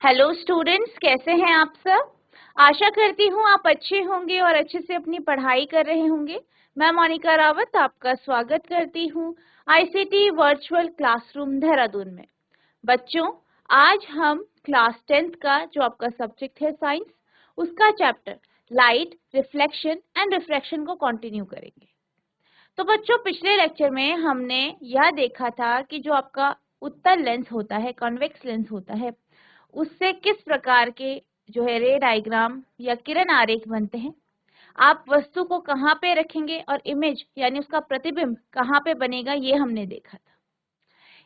Hello students, कैसे हैं आप सब। आशा करती हूँ आप अच्छे होंगे और अच्छे से अपनी पढ़ाई कर रहे होंगे। मैं मोनिका रावत आपका स्वागत करती हूँ आईसीटी वर्चुअल क्लासरूम देहरादून में। बच्चों, आज हम क्लास 10th का जो आपका सब्जेक्ट है साइंस, उसका chapter light, reflection and refraction को कंटिन्यू करेंगे। तो बच्चों, पिछले लेक्चर में हमने यह देखा था कि जो आपका उत्तल लेंस होता है, कॉन्वेक्स लेंस होता है, उससे किस प्रकार के जो है रे डायग्राम या किरण आरेख बनते हैं। आप वस्तु को कहाँ पे रखेंगे और इमेज यानी उसका प्रतिबिंब कहाँ पे बनेगा, ये हमने देखा था।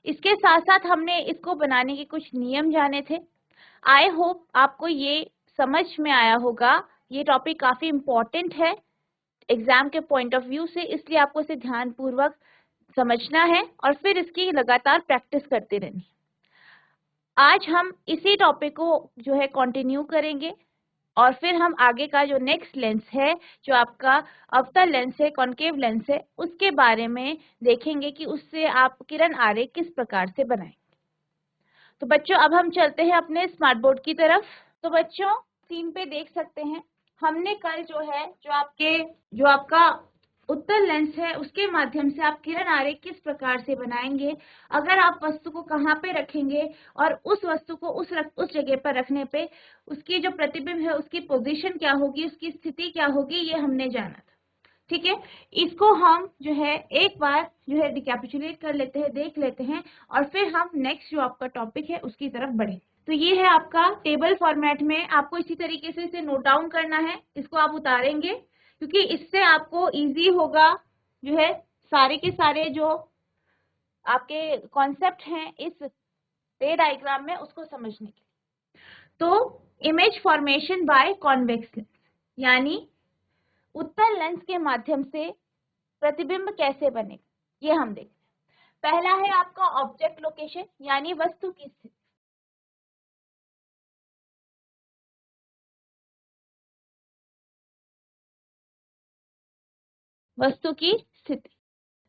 इसके साथ साथ हमने इसको बनाने के कुछ नियम जाने थे। आई होप आपको ये समझ में आया होगा। ये टॉपिक काफी इम्पोर्टेंट है एग्जाम के पॉइंट ऑफ व्यू से, इसलिए आपको इसे ध्यानपूर्वक समझना है और फिर इसकी लगातार प्रैक्टिस करते रहनी है। आज हम इसी टॉपिक को जो है कंटिन्यू करेंगे और फिर हम आगे का जो नेक्स्ट लेंस है, जो आपका अवतल लेंस है, कॉन्केव लेंस है, उसके बारे में देखेंगे कि उससे आप किरण आरेख किस प्रकार से बनाएंगे। तो बच्चों, अब हम चलते हैं अपने स्मार्ट बोर्ड की तरफ। तो बच्चों, स्क्रीन पे देख सकते हैं हमने कल जो आपका उत्तल लेंस है उसके माध्यम से आप किरण आरेख किस प्रकार से बनाएंगे, अगर आप वस्तु को कहाँ पे रखेंगे और उस वस्तु को उस जगह पर रखने पे उसकी जो प्रतिबिंब है उसकी पोजीशन क्या होगी, उसकी स्थिति क्या होगी, ये हमने जाना था। ठीक है, इसको हम जो है एक बार जो है रिकैपिचुलेट कर लेते हैं, देख लेते हैं और फिर हम नेक्स्ट जो आपका टॉपिक है उसकी तरफ बढ़े। तो ये है आपका टेबल फॉर्मेट में, आपको इसी तरीके से इसे नोट डाउन करना है। इसको आप उतारेंगे क्योंकि इससे आपको इजी होगा जो है सारे के सारे जो आपके कॉन्सेप्ट हैं इस रे डायग्राम में उसको समझने के लिए। तो image formation by convex lens, यानी उत्तल लेंस के माध्यम से प्रतिबिंब कैसे बनेगा, ये हम देखते हैं। पहला है आपका ऑब्जेक्ट लोकेशन, यानी वस्तु की स्थिति। वस्तु की स्थिति।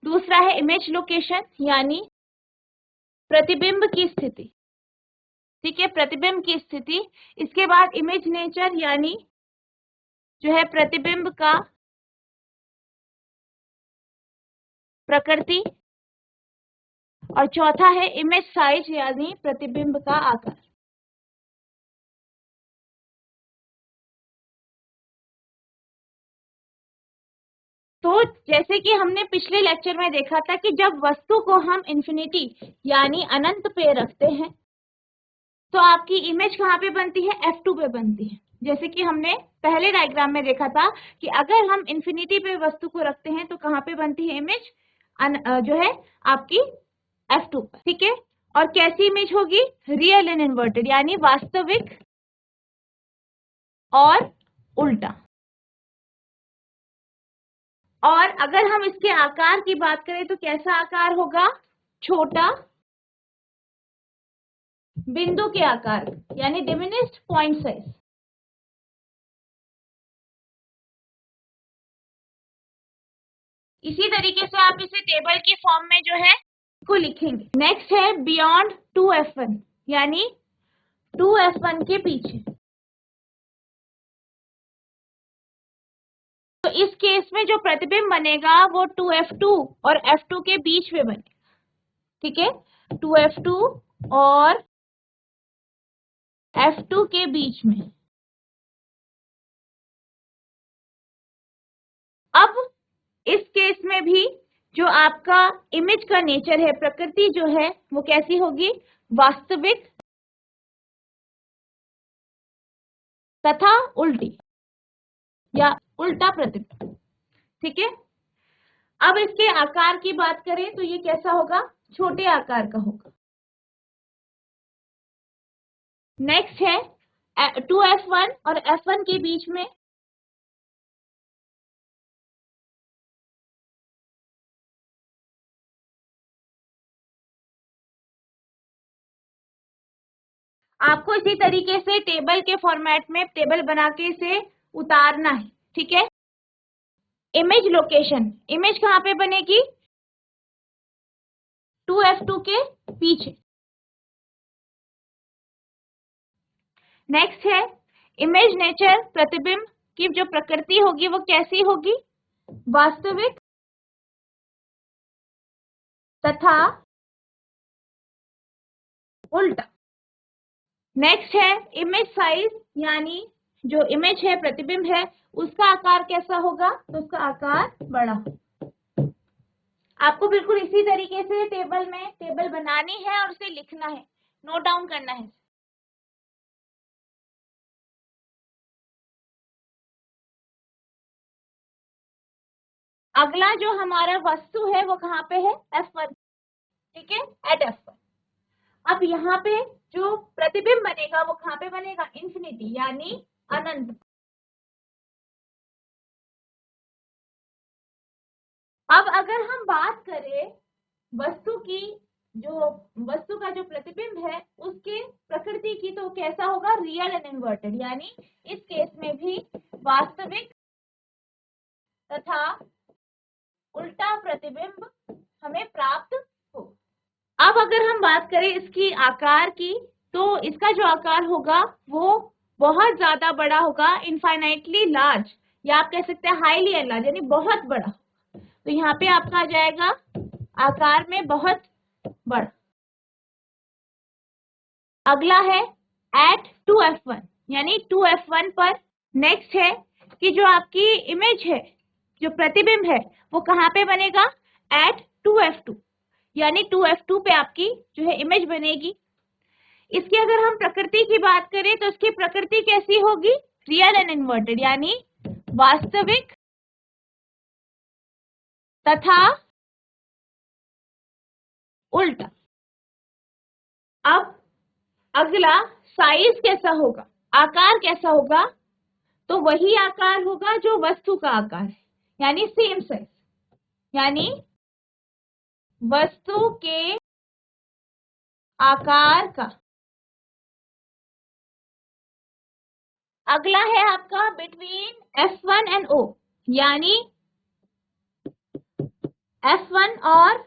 दूसरा है इमेज लोकेशन, यानी प्रतिबिंब की स्थिति। ठीक है, प्रतिबिंब की स्थिति। इसके बाद इमेज नेचर, यानी जो है प्रतिबिंब का प्रकृति। और चौथा है इमेज साइज, यानी प्रतिबिंब का आकार। तो जैसे कि हमने पिछले लेक्चर में देखा था कि जब वस्तु को हम इन्फिनिटी यानी अनंत पे रखते हैं तो आपकी इमेज कहाँ पे बनती है, F2 पे बनती है। जैसे कि हमने पहले डायग्राम में देखा था कि अगर हम इन्फिनिटी पे वस्तु को रखते हैं तो कहाँ पे बनती है इमेज, जो है आपकी F2 पर। ठीक है, और कैसी इमेज होगी, रियल एंड इन्वर्टेड, यानी वास्तविक और उल्टा। और अगर हम इसके आकार की बात करें तो कैसा आकार होगा, छोटा बिंदु के आकार, यानी डिमिनिश्ड पॉइंट साइज। इसी तरीके से आप इसे टेबल की फॉर्म में जो है को लिखेंगे। नेक्स्ट है बियॉन्ड 2F1, यानी 2F1 के पीछे। तो इस केस में जो प्रतिबिंब बनेगा वो 2F2 और F2 के बीच में बनेगा। ठीक है, 2F2 और F2 के बीच में। अब इस केस में भी जो आपका इमेज का नेचर है, प्रकृति जो है वो कैसी होगी, वास्तविक तथा उल्टी या उल्टा प्रतिबिंब। ठीक है, अब इसके आकार की बात करें तो ये कैसा होगा, छोटे आकार का होगा। नेक्स्ट है 2F1 और F1 के बीच में आपको इसी तरीके से टेबल के फॉर्मेट में टेबल बना के इसे उतारना है। ठीक है, इमेज लोकेशन, इमेज कहाँ पे बनेगी, 2F2 के पीछे। नेक्स्ट है इमेज नेचर, प्रतिबिंब की जो प्रकृति होगी वो कैसी होगी, वास्तविक तथा उल्टा। नेक्स्ट है इमेज साइज, यानी जो इमेज है, प्रतिबिंब है, उसका आकार कैसा होगा, तो उसका आकार बड़ा होगा। आपको बिल्कुल इसी तरीके से टेबल बनानी है और उसे लिखना है, नोट डाउन करना है। अगला जो हमारा वस्तु है वो कहाँ पे है, F1, ठीक है, एट F1। अब यहाँ पे जो प्रतिबिंब बनेगा वो कहाँ पे बनेगा, इंफिनिटी यानी अनंत। अब अगर हम बात करें वस्तु की, जो वस्तु का जो प्रतिबिंब है उसके प्रकृति की, तो कैसा होगा, रियल एंड इन्वर्टेड, यानी इस केस में भी वास्तविक तथा उल्टा प्रतिबिंब हमें प्राप्त हो। अब अगर हम बात करें इसकी आकार की, तो इसका जो आकार होगा वो बहुत ज्यादा बड़ा होगा, इनफाइनाइटली लार्ज, या आप कह सकते हैं हाईली एनलार्ज, यानी बहुत बड़ा। तो यहाँ पे आपका आ जाएगा आकार में बहुत बड़ा। अगला है एट 2F1, यानी 2F1 पर। नेक्स्ट है कि जो आपकी इमेज है, जो प्रतिबिंब है, वो कहाँ पे बनेगा, एट 2F2, यानी 2F2 पे आपकी जो है इमेज बनेगी। इसकी अगर हम प्रकृति की बात करें तो इसकी प्रकृति कैसी होगी, रियल एंड इन्वर्टेड, यानी वास्तविक तथा उल्टा। अब अगला साइज कैसा होगा, आकार कैसा होगा, तो वही आकार होगा जो वस्तु का आकार है, यानी सेम साइज, यानी वस्तु के आकार का। अगला है आपका बिटवीन F1 एंड O, यानी F1 और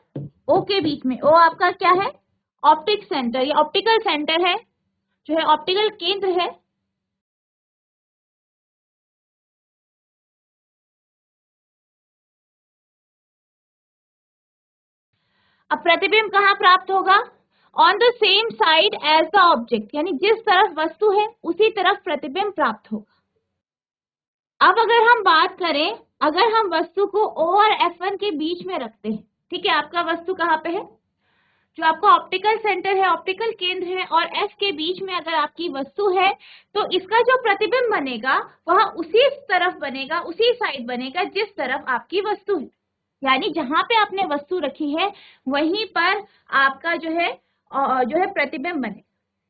O के बीच में। O आपका क्या है, ऑप्टिक सेंटर या ऑप्टिकल सेंटर है, जो है ऑप्टिकल केंद्र है। अब प्रतिबिंब कहाँ प्राप्त होगा, on the same side as the object, यानी जिस तरफ वस्तु है उसी तरफ प्रतिबिंब प्राप्त होगा। अब अगर हम बात करें, अगर हम वस्तु को O और F1 के बीच में रखते हैं, ठीक है, आपका वस्तु कहाँ पे है, जो आपका ऑप्टिकल सेंटर है, ऑप्टिकल केंद्र है, और F के बीच में अगर आपकी वस्तु है, तो इसका जो प्रतिबिंब बनेगा वह उसी तरफ बनेगा, उसी साइड बनेगा जिस तरफ आपकी वस्तु है, यानी जहां पे आपने वस्तु रखी है वहीं पर आपका जो है प्रतिबिंब बने,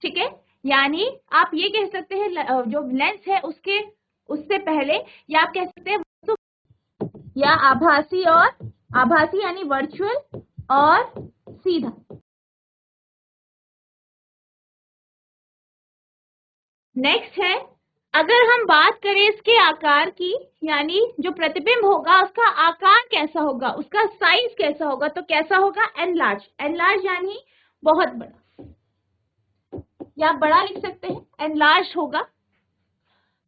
ठीक है। यानी आप ये कह सकते हैं जो लेंस है उसके उससे पहले, या आप कह सकते हैं वस्तु या आभासी यानी वर्चुअल और सीधा। नेक्स्ट है, अगर हम बात करें इसके आकार की, यानी जो प्रतिबिंब होगा उसका आकार कैसा होगा, उसका साइज कैसा होगा, तो कैसा होगा, एनलार्ज, एनलार्ज यानी बहुत बड़ा, या बड़ा लिख सकते हैं, एनलार्ज होगा।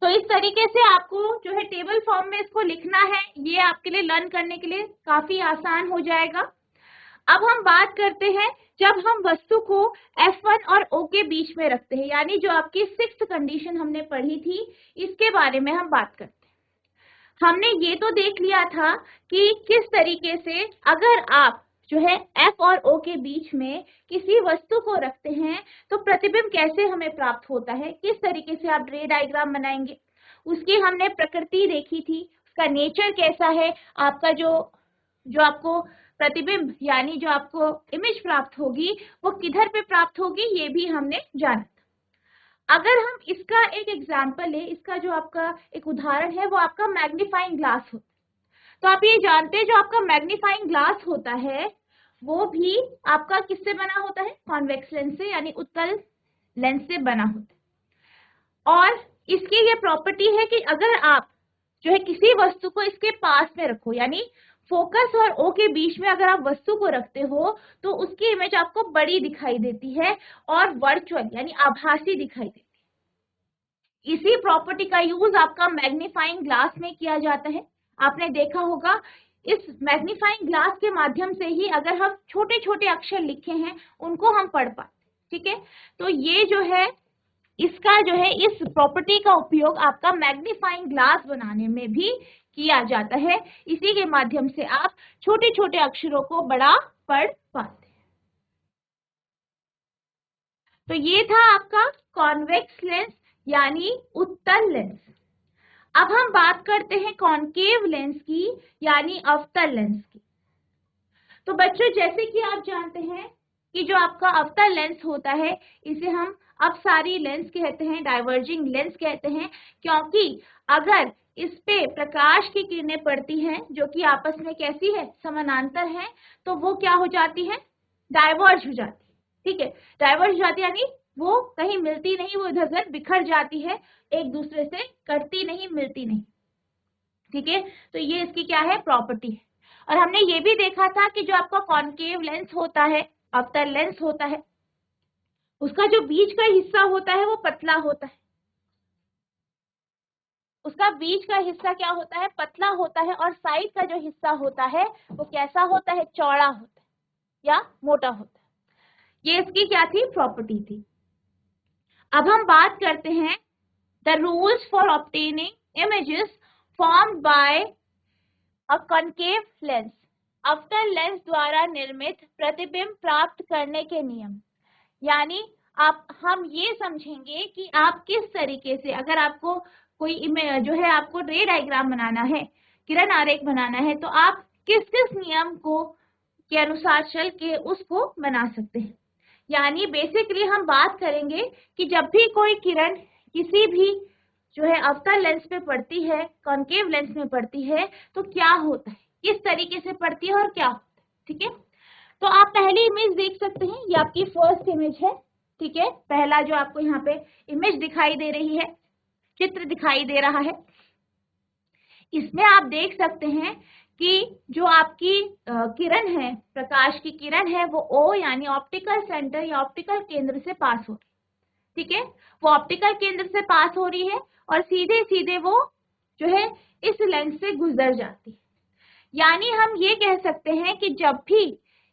तो इस तरीके से आपको जो है टेबल फॉर्म में इसको लिखना है, ये आपके लिए लर्न करने के लिए काफी आसान हो जाएगा। अब हम बात करते हैं जब हम वस्तु को F1 और O के बीच में रखते हैं, यानी जो आपकी 6th कंडीशन हमने पढ़ी थी, इसके बारे में हम बात करते हैं। हमने ये तो देख लिया था कि किस तरीके से अगर आप जो है F और O के बीच में किसी वस्तु को रखते हैं तो प्रतिबिंब कैसे हमें प्राप्त होता है, किस तरीके से आप रे डायग्राम बनाएंगे, उसकी हमने प्रकृति देखी थी, उसका नेचर कैसा है, आपका जो आपको प्रतिबिंब यानी जो आपको इमेज प्राप्त होगी वो किधर पे प्राप्त होगी, ये भी हमने जाना। अगर हम इसका एक एग्जाम्पल ले, इसका जो आपका एक उदाहरण है वो आपका मैग्नीफाइंग ग्लास होता है। तो आप ये जानते हैं जो आपका मैग्नीफाइंग ग्लास होता है वो भी आपका किससे बना होता है, कॉन्वेक्स लेंस से, यानी उत्तल लेंस से बना होता है। और इसकी ये प्रॉपर्टी है कि अगर आप जो है किसी वस्तु को इसके पास में रखो, यानी फोकस और O के बीच में अगर आप वस्तु को रखते हो तो उसकी इमेज आपको बड़ी दिखाई देती है और वर्चुअल यानी आभासी दिखाई देती है। इसी प्रॉपर्टी का यूज आपका मैग्नीफाइंग ग्लास में किया जाता है। आपने देखा होगा इस मैग्नीफाइंग ग्लास के माध्यम से ही अगर हम छोटे छोटे अक्षर लिखे हैं उनको हम पढ़ पाते, ठीक है। तो ये जो है इसका जो है इस प्रॉपर्टी का उपयोग आपका मैग्नीफाइंग ग्लास बनाने में भी किया जाता है। इसी के माध्यम से आप छोटे छोटे अक्षरों को बड़ा पढ़ पाते हैं। तो ये था आपका कॉन्वेक्स लेंस यानी उत्तल लेंस। अब हम बात करते हैं कॉनकेव लेंस की यानी अवतल लेंस की। तो बच्चों जैसे कि आप जानते हैं कि जो आपका अवतल लेंस होता है इसे हम अपसारी लेंस कहते हैं, डाइवर्जिंग लेंस कहते हैं, क्योंकि अगर इस पे प्रकाश की किरणें पड़ती हैं जो कि आपस में कैसी है, समानांतर है, तो वो क्या हो जाती है, डाइवर्ज हो जाती है, ठीक है। डाइवर्ज हो जाती है यानी वो कहीं मिलती नहीं, वो इधर उधर बिखर जाती है, एक दूसरे से कटती नहीं, मिलती नहीं, ठीक है। तो ये इसकी क्या है, प्रॉपर्टी है। और हमने ये भी देखा था कि जो आपका कॉनकेव लेंस होता है, अवतल लेंस होता है, उसका जो बीच का हिस्सा होता है वो पतला होता है। उसका बीच का हिस्सा क्या होता है, पतला होता है, और साइड का जो हिस्सा होता है वो कैसा होता है, चौड़ा होता है या मोटा होता है। ये इसकी क्या थी, प्रॉपर्टी थी। अब हम बात करते हैं the rules for obtaining images formed by a concave lens. अवतल लेंस द्वारा निर्मित प्रतिबिंब प्राप्त करने के नियम। यानी हम ये समझेंगे कि आप किस तरीके से, अगर आपको कोई इमेज जो है, आपको रे डायग्राम बनाना है, किरण आरेख बनाना है, तो आप किस किस नियम को के अनुसार चल के उसको बना सकते हैं। यानी बेसिकली हम बात करेंगे कि जब भी कोई किरण किसी भी जो है अवतल लेंस पे पड़ती है, कॉनकेव लेंस में पड़ती है, तो क्या होता है, किस तरीके से पड़ती है और क्या होता है, ठीक है। तो आप पहली इमेज देख सकते हैं, ये आपकी फर्स्ट इमेज है, ठीक है। पहला जो आपको यहाँ पे इमेज दिखाई दे रही है, चित्र दिखाई दे रहा है, इसमें आप देख सकते हैं कि जो आपकी किरण है, प्रकाश की किरण है, वो O यानी ऑप्टिकल सेंटर या ऑप्टिकल केंद्र से पास हो रही है, ठीक है। वो ऑप्टिकल केंद्र से पास हो रही है और सीधे सीधे वो जो है इस लेंस से गुजर जाती है। यानी हम ये कह सकते हैं कि जब भी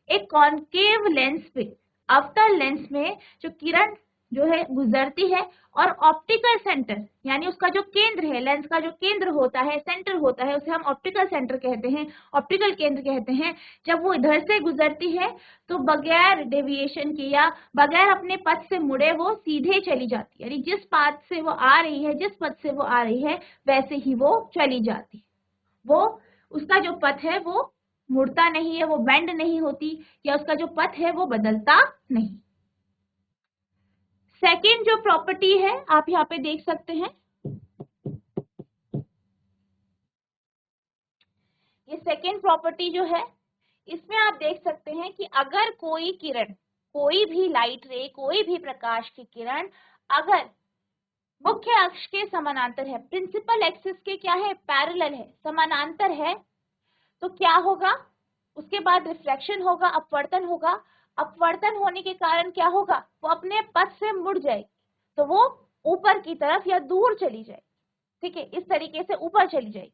एक कॉनकेव लेंस पे, अवतल लेंस में जो किरण जो है गुजरती है और ऑप्टिकल सेंटर यानी उसका जो केंद्र है, लेंस का जो केंद्र होता है, सेंटर होता है, उसे हम ऑप्टिकल सेंटर कहते हैं, ऑप्टिकल केंद्र कहते हैं, जब वो इधर से गुजरती है तो बगैर डेविएशन के या बगैर अपने पथ से मुड़े वो सीधे चली जाती है। यानी जिस पाथ से वो आ रही है, जिस पथ से वो आ रही है, वैसे ही वो चली जाती है। वो उसका जो पथ है वो मुड़ता नहीं है, वो बेंड नहीं होती, या उसका जो पथ है वो बदलता नहीं। सेकेंड जो प्रॉपर्टी है आप यहाँ पे देख सकते हैं, ये सेकेंड प्रॉपर्टी जो है, इसमें आप देख सकते हैं कि अगर कोई किरण, कोई भी लाइट रे, कोई भी प्रकाश की किरण अगर मुख्य अक्ष के समानांतर है, प्रिंसिपल एक्सिस के क्या है, पैरेलल है, समानांतर है, तो क्या होगा, उसके बाद रिफ्लेक्शन होगा, अपवर्तन होगा। अपवर्तन होने के कारण क्या होगा, वो अपने पथ से मुड़ जाएगी, तो वो ऊपर की तरफ या दूर चली जाएगी, ठीक है, इस तरीके से ऊपर चली जाएगी,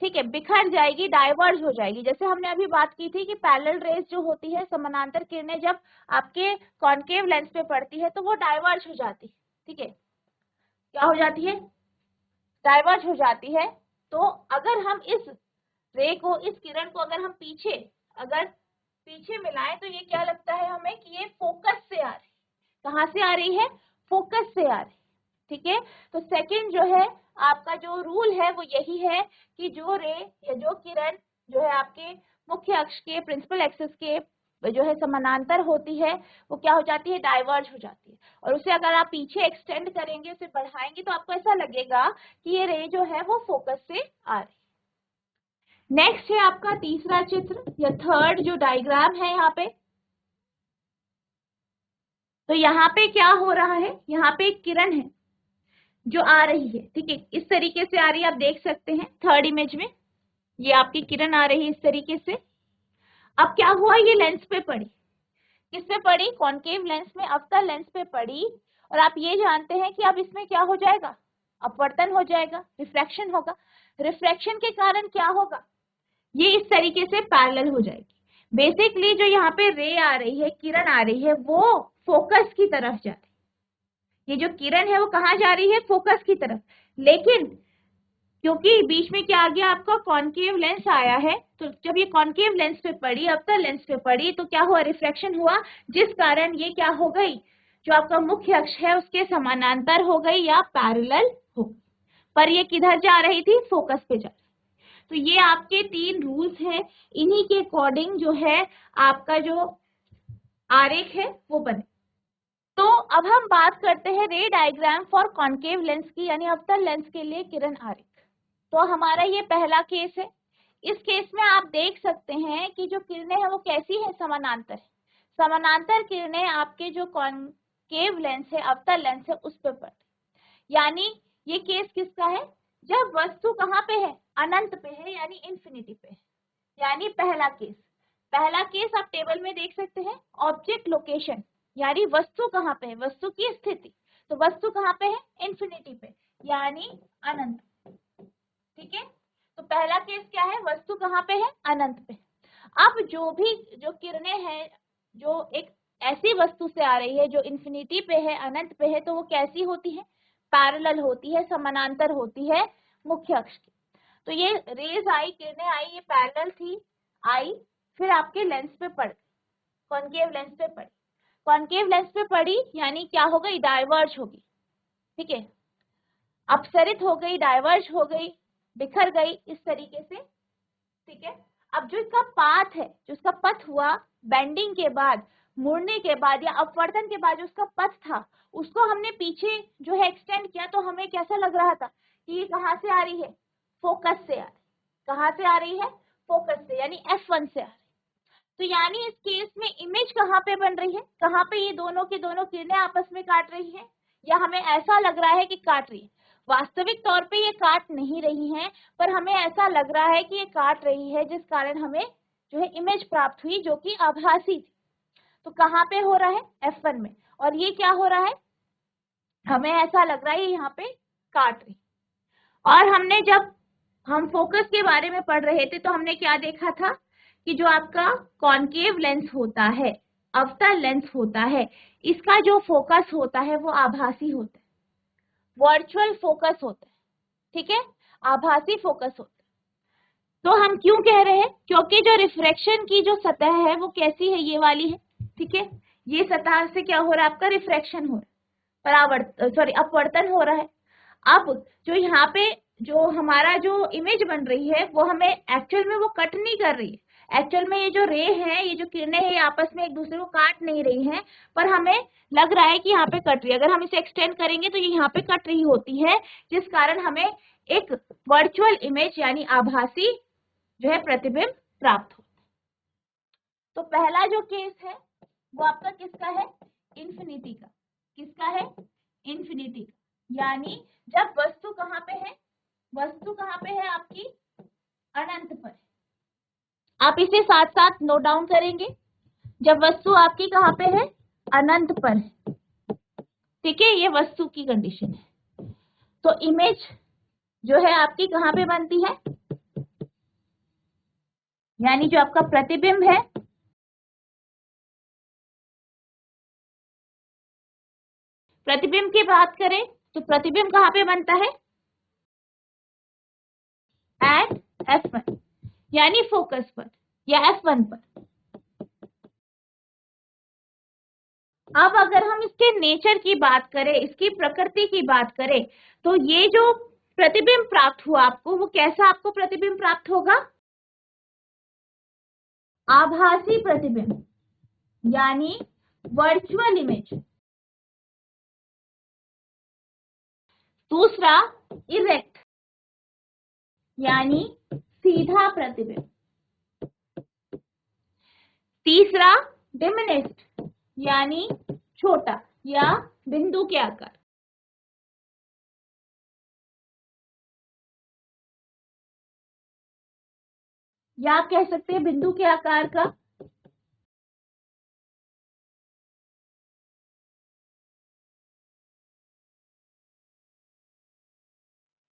ठीक है, बिखर जाएगी, डाइवर्ज हो जाएगी। जैसे हमने अभी बात की थी कि पैरेलल रेज जो होती है, समानांतर किरणें जब आपके कॉनकेव लेंस पे पड़ती है तो वो डाइवर्ज हो जाती है, ठीक है, क्या हो जाती है, डाइवर्ज हो जाती है। तो अगर हम इस रे को, इस किरण को अगर हम अगर पीछे मिलाएं तो ये क्या लगता है हमें कि ये फोकस से आ रही है। कहाँ से आ रही है, फोकस से आ रही है, ठीक है। तो सेकंड जो है आपका जो रूल है वो यही है कि जो रे या जो किरण जो है आपके मुख्य अक्ष के, प्रिंसिपल एक्सिस के जो है समानांतर होती है, वो क्या हो जाती है, डाइवर्ज हो जाती है। और उसे अगर आप पीछे एक्सटेंड करेंगे, उसे बढ़ाएंगे, तो आपको ऐसा लगेगा कि ये रे जो है वो फोकस से आ रही है। नेक्स्ट है आपका तीसरा चित्र या थर्ड जो डायग्राम है यहाँ पे। तो यहाँ पे क्या हो रहा है, यहाँ पे एक किरण है जो आ रही है, ठीक है, इस तरीके से आ रही है, आप देख सकते हैं थर्ड इमेज में, ये आपकी किरण आ रही है इस तरीके से। अब क्या हुआ, ये लेंस पे पड़ी, किस पे पड़ी, कॉनकेव लेंस में, अवतल लेंस पे पड़ी, और आप ये जानते हैं कि अब इसमें क्या हो जाएगा, अपवर्तन हो जाएगा, रिफ्रैक्शन होगा। रिफ्रैक्शन के कारण क्या होगा, ये इस तरीके से पैरेलल हो जाएगी। बेसिकली जो यहाँ पे रे आ रही है, किरण आ रही है, वो फोकस की तरफ जा रही है। ये जो किरण है वो कहाँ जा रही है, फोकस की तरफ। लेकिन क्योंकि बीच में क्या आ गया, आपका कॉन्केव लेंस आया है, तो जब ये कॉन्केव लेंस पे पड़ी, अवतल लेंस पे पड़ी, तो क्या हुआ, रिफ्रैक्शन हुआ, जिस कारण ये क्या हो गई, जो आपका मुख्य अक्ष है उसके समानांतर हो गई या पैरेलल हो गई। पर ये किधर जा रही थी, फोकस पे जा रही। तो ये आपके 3 रूल्स हैं, इन्हीं के अकॉर्डिंग जो है आपका जो आरेख है वो बने। तो अब हम बात करते हैं रे डायग्राम फॉर कॉन्केव लेंस की, यानी अवतल लेंस के लिए किरण आरेख। तो हमारा ये पहला केस है। इस केस में आप देख सकते हैं कि जो किरणें हैं वो कैसी है, समानांतर है। समानांतर किरणें आपके जो कॉन्केव लेंस है, अवतल लेंस है, उस पर पड़ती। यानी ये केस किसका है, जब वस्तु कहाँ पे है, अनंत पे है, यानी इंफिनिटी पे है। यानी पहला केस आप टेबल में देख सकते हैं, ऑब्जेक्ट लोकेशन, यानी वस्तु कहाँ पे है, वस्तु की स्थिति। तो वस्तु कहाँ पे है, इंफिनिटी पे, यानी अनंत। ठीक है, तो पहला केस क्या है, वस्तु कहाँ पे है, अनंत पे। अब जो किरणें हैं, जो एक ऐसी वस्तु से आ रही है जो इंफिनिटी पे है, अनंत पे है, तो वो कैसी होती है, पैरेलल होती है, समानांतर होती है मुख्य अक्ष की। तो ये रेज आई, किरणें आई, ये पैरेलल थी, आई, फिर आपके लेंस पे पड़, कॉन्केव लेंस पे पड़ी। कॉन्केव लेंस पे पड़ी यानी क्या हो गई, डाइवर्ज होगी। ठीक है, अपसरित हो गई, डाइवर्ज हो गई, बिखर गई, इस तरीके से। ठीक है, अब जो इसका पाथ है, जो इसका पथ हुआ, बेंडिंग के बाद, मुड़ने के बाद या अपवर्तन के बाद जो उसका पथ था, उसको हमने पीछे जो है एक्सटेंड किया, तो हमें कैसा लग रहा था कि ये कहाँ से आ रही है, फोकस से आ रही। कहाँ से आ रही है, फोकस से, यानी F1 से आ रही। तो यानी इस केस में इमेज कहाँ पे बन रही है, कहाँ पे ये दोनों की दोनों किरणें आपस में काट रही है, या हमें ऐसा लग रहा है कि काट रही है। वास्तविक तौर पे ये काट नहीं रही हैं, पर हमें ऐसा लग रहा है कि ये काट रही है, जिस कारण हमें जो है इमेज प्राप्त हुई, जो कि आभासी थी। तो कहाँ पे हो रहा है, F1 में। और ये क्या हो रहा है, हमें ऐसा लग रहा है यहाँ पे काट रही। और हमने जब हम फोकस के बारे में पढ़ रहे थे, तो हमने क्या देखा था कि जो आपका कॉन्केव लेंस होता है, अवतल लेंस होता है, इसका जो फोकस होता है वो आभासी होता है, वर्चुअल फोकस होता है। ठीक है, आभासी फोकस होता है। तो हम क्यों कह रहे हैं, क्योंकि जो रिफ्रैक्शन की जो सतह है वो कैसी है, ये वाली है। ठीक है, ये सतह से क्या हो रहा है, आपका रिफ्रैक्शन हो रहा है, अपवर्तन हो रहा है। अब जो यहाँ पे जो हमारा जो इमेज बन रही है, वो हमें एक्चुअल में वो कट नहीं कर रही है। एक्चुअल में ये जो रे है, ये जो किरणें हैं, आपस में एक दूसरे को काट नहीं रही हैं, पर हमें लग रहा है कि यहाँ पे कट रही है। अगर हम इसे एक्सटेंड करेंगे तो ये यहाँ पे कट रही होती है, जिस कारण हमें एक वर्चुअल इमेज यानी आभासी जो है प्रतिबिंब प्राप्त हो। तो पहला जो केस है वो आपका किसका है, इंफिनिटी का। किसका है, इंफिनिटी का। यानी जब वस्तु कहाँ पे है, वस्तु कहाँ पे है आपकी, अनंत पर। आप इसे साथ साथ नोट डाउन करेंगे, जब वस्तु आपकी कहाँ पे है, अनंत पर है। ठीक है, ये वस्तु की कंडीशन है। तो इमेज जो है आपकी कहाँ पे बनती है, यानी जो आपका प्रतिबिंब है, प्रतिबिंब की बात करें तो प्रतिबिंब कहाँ पे बनता है, एट F1, यानी फोकस पर या F1 पर। अब अगर हम इसके नेचर की बात करें, इसकी प्रकृति की बात करें, तो ये जो प्रतिबिंब प्राप्त हुआ आपको, वो कैसा आपको प्रतिबिंब प्राप्त होगा, आभासी प्रतिबिंब, यानी वर्चुअल इमेज। दूसरा इरेक्ट, यानी सीधा प्रतिबिंब। तीसरा डिमिनिश्ड, यानी छोटा या बिंदु के आकार। या आप कह सकते हैं बिंदु के आकार का।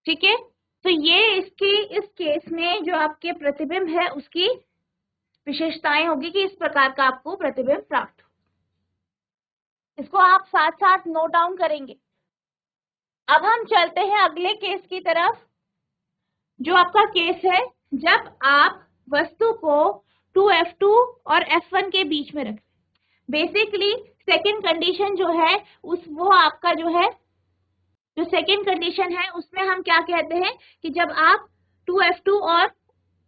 ठीक है, तो ये इस केस में जो आपके प्रतिबिंब है उसकी विशेषताएं होगी कि इस प्रकार का आपको प्रतिबिंब प्राप्त हो। इसको आप साथ साथ नोट डाउन करेंगे। अब हम चलते हैं अगले केस की तरफ, जो आपका केस है जब आप वस्तु को 2F2 और F1 के बीच में रखें। बेसिकली सेकेंड कंडीशन जो है वो आपका जो है, जो सेकेंड कंडीशन है उसमें हम क्या कहते हैं कि जब आप 2F2 और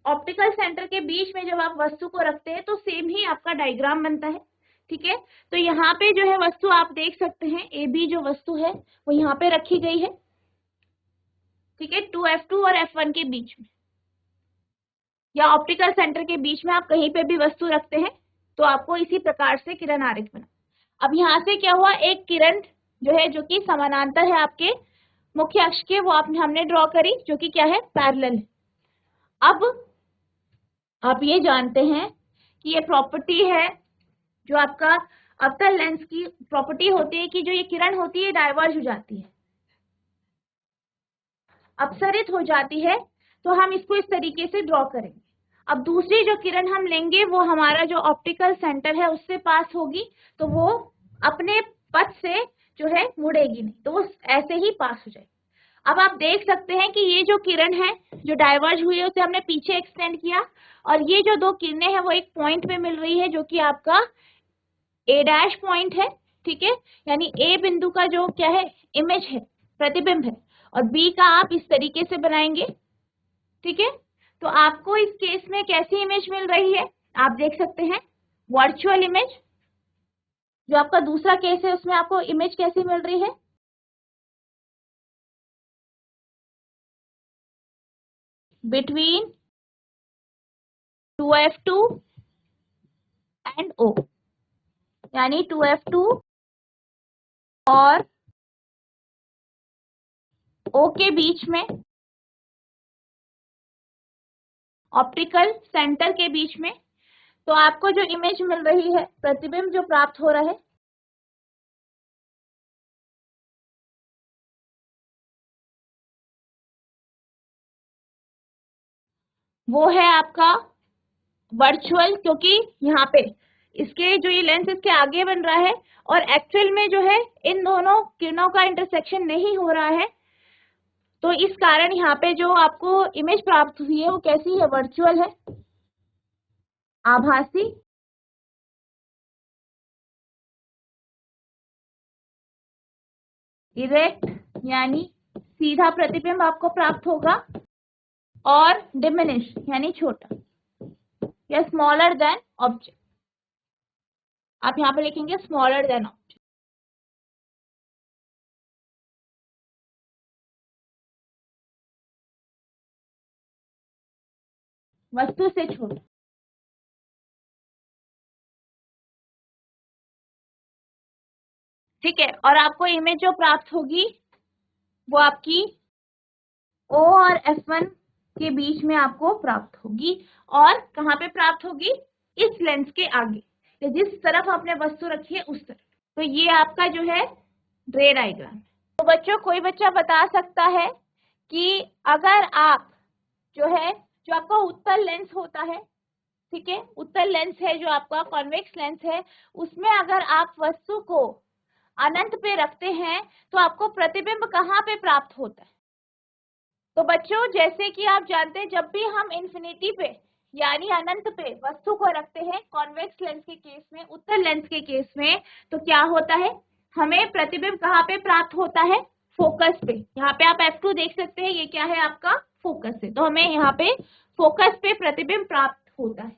ऑप्टिकल सेंटर के बीच में जब आप वस्तु को रखते हैं तो सेम ही आपका डायग्राम बनता है। ठीक है, तो यहाँ पे जो है वस्तु आप देख सकते हैं, AB जो वस्तु है वो यहाँ पे रखी गई है। ठीक है, 2F2 और F1 के बीच में या ऑप्टिकल सेंटर के बीच में आप कहीं पे भी वस्तु रखते हैं तो आपको इसी प्रकार से किरण आरेख बना। अब यहाँ से क्या हुआ, एक किरण जो है जो कि समानांतर है आपके मुख्य अक्ष के, वो हमने ड्रॉ करी, जो कि क्या है, पैरेलल है। अब आप ये जानते हैं कि ये प्रॉपर्टी है जो आपका अवतल लेंस की प्रॉपर्टी होती है कि जो ये किरण होती है डाइवर्ज हो जाती है, अपसरित हो जाती है, तो हम इसको इस तरीके से ड्रॉ करेंगे। अब दूसरी जो किरण हम लेंगे वो हमारा जो ऑप्टिकल सेंटर है उससे पास होगी, तो वो अपने पथ से जो है मुड़ेगी नहीं, तो वो ऐसे ही पास हो जाएगी। अब आप देख सकते हैं कि ये जो किरण है जो डाइवर्ज हुई है उसे हमने पीछे एक्सटेंड किया, और ये जो दो किरणें हैं वो एक पॉइंट पे मिल रही है जो कि आपका A' पॉइंट है। ठीक है, यानी A बिंदु का जो क्या है, इमेज है, प्रतिबिंब है, और B का आप इस तरीके से बनाएंगे। ठीक है, तो आपको इस केस में कैसी इमेज मिल रही है, आप देख सकते हैं वर्चुअल इमेज। जो आपका दूसरा केस है उसमें आपको इमेज कैसी मिल रही है, बिटवीन 2F2 एंड O, यानी 2F2 और O के बीच में, ऑप्टिकल सेंटर के बीच में, तो आपको जो इमेज मिल रही है, प्रतिबिंब जो प्राप्त हो रहा है, वो है आपका वर्चुअल, क्योंकि यहाँ पे इसके जो ये लेंस इसके आगे बन रहा है और एक्चुअल में जो है इन दोनों किरणों का इंटरसेक्शन नहीं हो रहा है, तो इस कारण यहाँ पे जो आपको इमेज प्राप्त हुई है वो कैसी है, वर्चुअल है, आभासी। इरेक्ट यानी सीधा प्रतिबिंब आपको प्राप्त होगा, और डिमिनिश यानी छोटा या स्मॉलर देन ऑब्जेक्ट। आप यहाँ पे लिखेंगे स्मॉलर देन ऑब्जेक्ट। वस्तु से छोटा। ठीक है, और आपको इमेज जो प्राप्त होगी वो आपकी O और F1 के बीच में आपको प्राप्त होगी, और कहाँ पे प्राप्त होगी, इस लेंस के आगे, जिस तरफ आपने वस्तु रखी है उस तरफ। तो ये आपका जो है रे डायग्राम। तो बच्चों, कोई बच्चा बता सकता है कि अगर आप जो है, जो आपका उत्तल लेंस होता है, ठीक है, उत्तल लेंस है जो आपका कॉन्वेक्स लेंस है, उसमें अगर आप वस्तु को अनंत पे रखते हैं तो आपको प्रतिबिंब कहाँ पे प्राप्त होता है। तो बच्चों, जैसे कि आप जानते हैं, जब भी हम इन्फिनिटी पे यानी अनंत पे वस्तु को रखते हैं, कॉन्वेक्स लेंस के केस में, उत्तल लेंस के केस में, तो क्या होता है, हमें प्रतिबिंब कहाँ पे प्राप्त होता है, फोकस पे। यहाँ पे आप F2 देख सकते हैं, ये क्या है, आपका फोकस है, तो हमें यहाँ पे फोकस पे प्रतिबिंब प्राप्त होता है।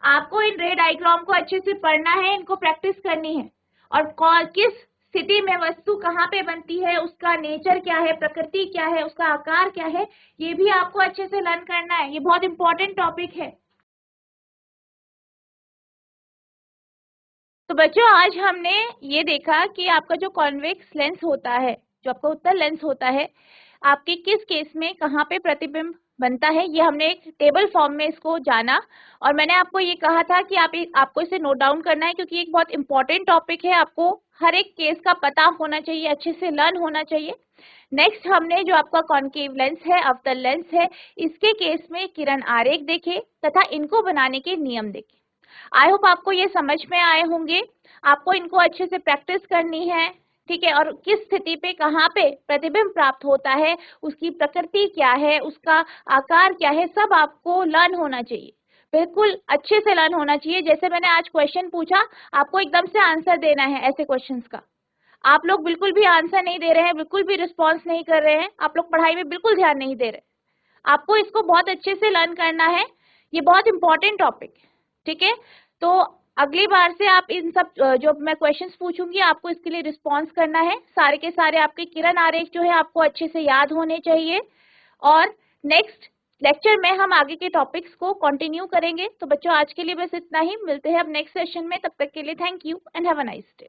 आपको इन रे डायग्राम को अच्छे से पढ़ना है, इनको प्रैक्टिस करनी है, और किस स्थिति में वस्तु कहाँ पे बनती है, उसका नेचर क्या है, प्रकृति क्या है, उसका आकार क्या है, ये भी आपको अच्छे से लर्न करना है। ये बहुत इंपॉर्टेंट टॉपिक है। तो बच्चों, आज हमने ये देखा कि आपका जो कॉन्वेक्स लेंस होता है, जो आपका उत्तल लेंस होता है, आपके किस केस में कहाँ पे प्रतिबिंब बनता है, ये हमने एक टेबल फॉर्म में इसको जाना, और मैंने आपको ये कहा था कि आपको इसे नोट डाउन करना है, क्योंकि एक बहुत इंपॉर्टेंट टॉपिक है, आपको हर एक केस का पता होना चाहिए, अच्छे से लर्न होना चाहिए। नेक्स्ट हमने जो आपका कॉन्केव लेंस है, अवतल लेंस है, इसके केस में किरण आरेख देखे तथा इनको बनाने के नियम देखे। आई होप आपको ये समझ में आए होंगे। आपको इनको अच्छे से प्रैक्टिस करनी है, ठीक है। और किस स्थिति पे कहाँ पे प्रतिबिंब प्राप्त होता है, उसकी प्रकृति क्या है, उसका आकार क्या है, सब आपको लर्न होना चाहिए, बिल्कुल अच्छे से लर्न होना चाहिए। जैसे मैंने आज क्वेश्चन पूछा, आपको एकदम से आंसर देना है ऐसे क्वेश्चंस का। आप लोग बिल्कुल भी आंसर नहीं दे रहे हैं, बिल्कुल भी रिस्पॉन्स नहीं कर रहे हैं, आप लोग पढ़ाई में बिल्कुल ध्यान नहीं दे रहे। आपको इसको बहुत अच्छे से लर्न करना है, ये बहुत इंपॉर्टेंट टॉपिक है, ठीक है। तो अगली बार से आप इन सब जो मैं क्वेश्चंस पूछूंगी, आपको इसके लिए रिस्पॉन्स करना है। सारे के सारे आपके किरण आरेख जो है आपको अच्छे से याद होने चाहिए। और नेक्स्ट लेक्चर में हम आगे के टॉपिक्स को कंटिन्यू करेंगे। तो बच्चों आज के लिए बस इतना ही, मिलते हैं अब नेक्स्ट सेशन में। तब तक के लिए thank you and have a nice day.